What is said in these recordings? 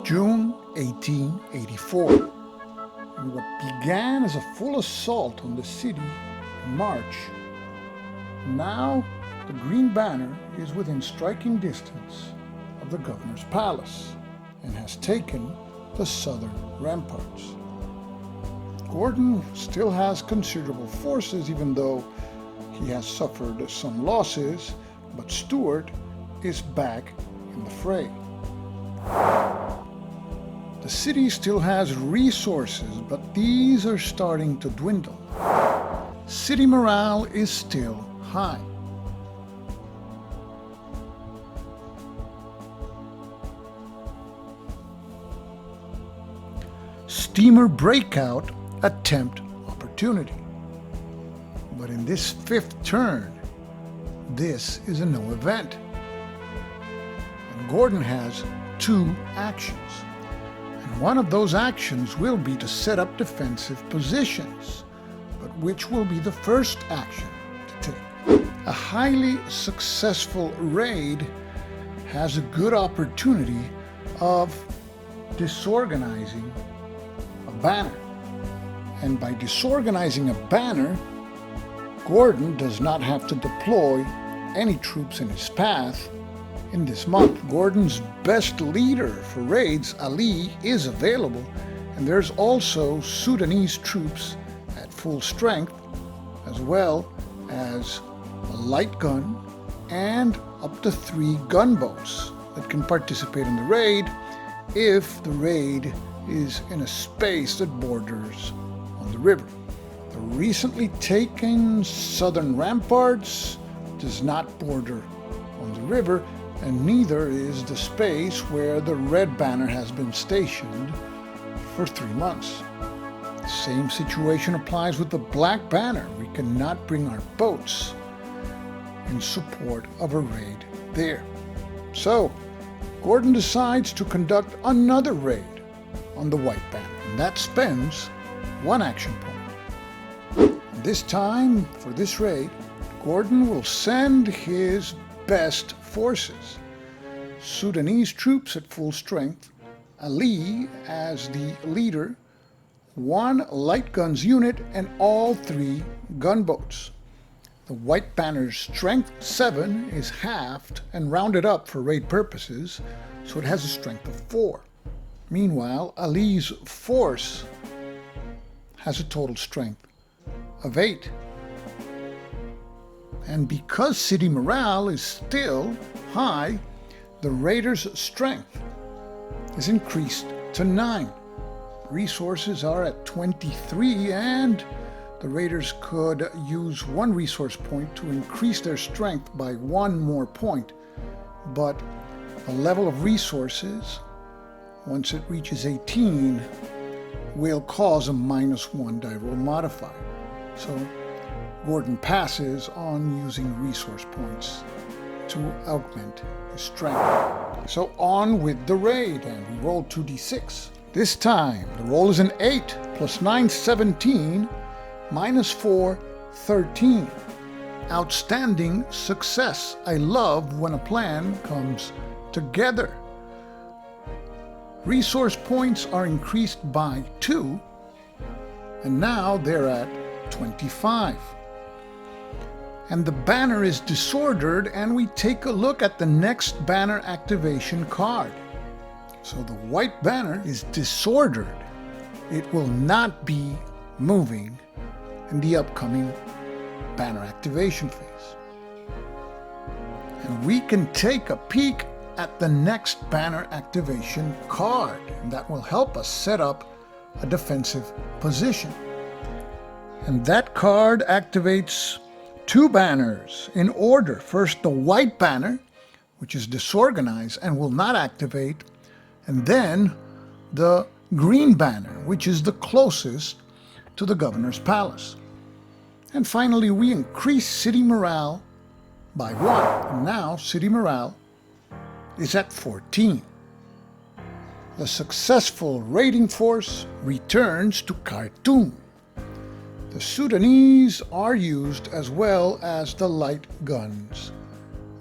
June 1884. And what began as a full assault on the city in March, now the Green Banner is within striking distance of the governor's palace and has taken the southern ramparts. Gordon still has considerable forces, even though he has suffered some losses, but Stuart is back in the fray. The city still has resources, but these are starting to dwindle. City morale is still high. Steamer breakout attempt opportunity. But in this fifth turn, this is a no event. And Gordon has two actions. And one of those actions will be to set up defensive positions, but which will be the first action to take. A highly successful raid has a good opportunity of disorganizing a banner. And by disorganizing a banner, Gordon does not have to deploy any troops in his path in this month. Gordon's best leader for raids, Ali, is available, and there's also Sudanese troops at full strength, as well as a light gun and up to 3 gunboats that can participate in the raid if the raid is in a space that borders on the river. The recently taken southern ramparts does not border on the river, and neither is the space where the Red Banner has been stationed for 3 months. The same situation applies with the Black Banner. We cannot bring our boats in support of a raid there. So, Gordon decides to conduct another raid on the White Banner, and that spends 1 action point. This time, for this raid, Gordon will send his best forces. Sudanese troops at full strength, Ali as the leader, 1 light guns unit, and all 3 gunboats. The White Banner's strength 7 is halved and rounded up for raid purposes, so it has a strength of 4. Meanwhile, Ali's force has a total strength of 8. And because city morale is still high, the raiders' strength is increased to 9. Resources are at 23, and the raiders could use 1 resource point to increase their strength by 1 more point. But the level of resources, once it reaches 18, will cause a -1 die roll modifier. So Gordon passes on using resource points to augment his strength. So on with the raid, and we roll 2d6. This time the roll is an 8 plus 9, 17, -4, 13. Outstanding success. I love when a plan comes together. Resource points are increased by 2, and now they're at 25. And the banner is disordered, and we take a look at the next banner activation card. So the White Banner is disordered. It will not be moving in the upcoming banner activation phase. And we can take a peek at the next banner activation card, and that will help us set up a defensive position. And that card activates 2 banners in order. First, the White Banner, which is disorganized and will not activate, and then the Green Banner, which is the closest to the governor's palace. And finally, we increase city morale by 1. And now city morale is at 14. The successful raiding force returns to Khartoum. The Sudanese are used, as well as the light guns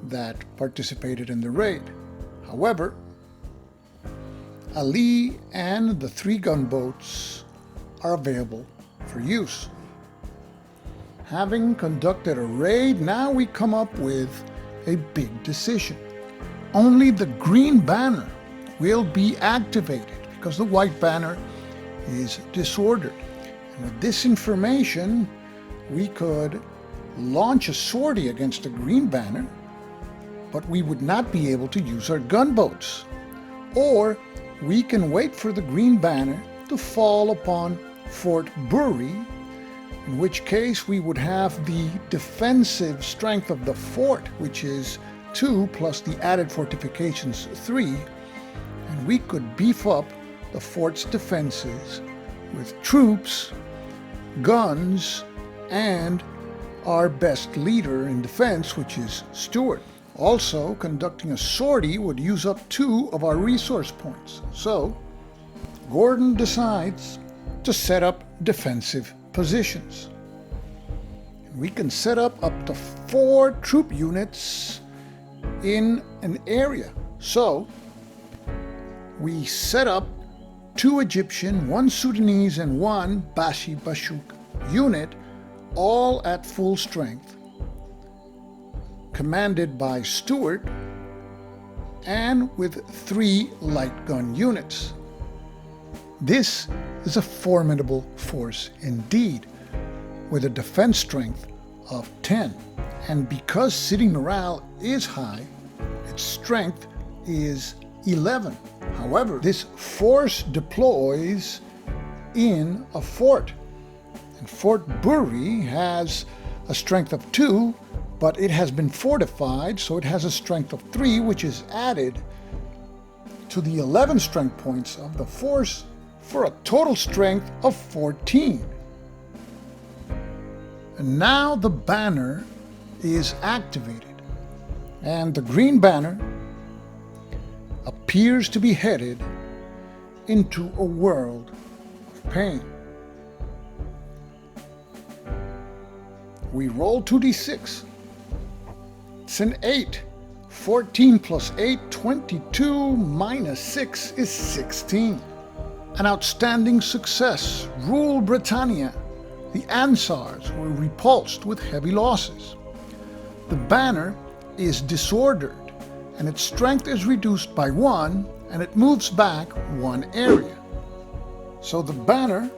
that participated in the raid. However, Ali and the 3 gunboats are available for use. Having conducted a raid, now we come up with a big decision. Only the green banner will be activated because the white banner is disordered. And with this information, we could launch a sortie against the green banner, but we would not be able to use our gunboats. Or we can wait for the green banner to fall upon Fort Bury, in which case we would have the defensive strength of the fort, which is 2 plus the added fortifications 3, and we could beef up the fort's defenses with troops, guns, and our best leader in defense, which is Stuart. Also, conducting a sortie would use up 2 of our resource points. So, Gordon decides to set up defensive positions. We can set up to 4 troop units in an area. So, we set up 2 Egyptian, 1 Sudanese, and 1 Bashi Bashuk unit, all at full strength, commanded by Stuart, and with 3 light gun units. This is a formidable force indeed, with a defense strength of 10. And because city morale is high, its strength is 11. However, this force deploys in a fort. And Fort Bury has a strength of 2, but it has been fortified, so it has a strength of 3, which is added to the 11 strength points of the force for a total strength of 14. And now the banner is activated, and the green banner appears to be headed into a world of pain. We roll 2d6. It's an 8. 14 plus 8, 22, minus 6 is 16. An outstanding success. Rule Britannia. The Ansars were repulsed with heavy losses. The banner is disordered, and its strength is reduced by 1, and it moves back 1 area. So the banner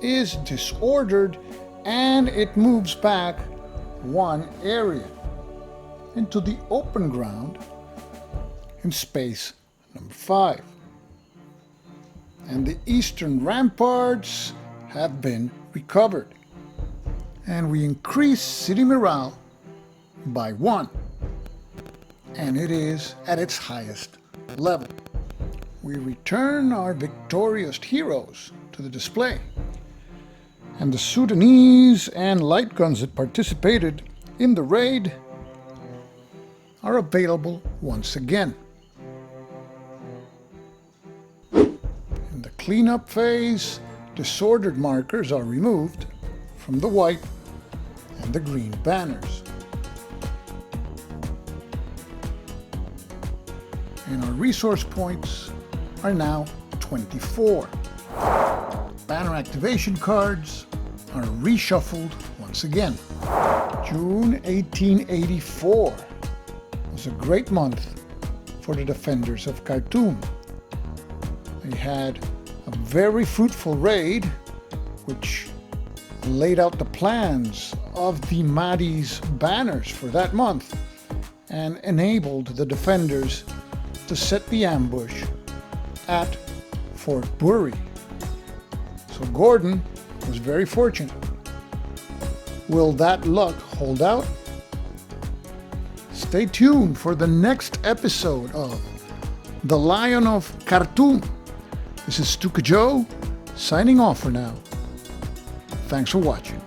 is disordered, and it moves back 1 area into the open ground in space number 5. And the eastern ramparts have been recovered. And we increase city morale by 1. And it is at its highest level. We return our victorious heroes to the display. And the Sudanese and light guns that participated in the raid are available once again. In the cleanup phase, disordered markers are removed from the white and the green banners. And our resource points are now 24. Banner activation cards are reshuffled once again. June 1884 was a great month for the defenders of Khartoum. They had a very fruitful raid which laid out the plans of the Mahdi's banners for that month and enabled the defenders to set the ambush at Fort Bury. So Gordon was very fortunate. Will that luck hold out? Stay tuned for the next episode of The Lion of Khartoum. This is Stuka Joe, signing off for now. Thanks for watching.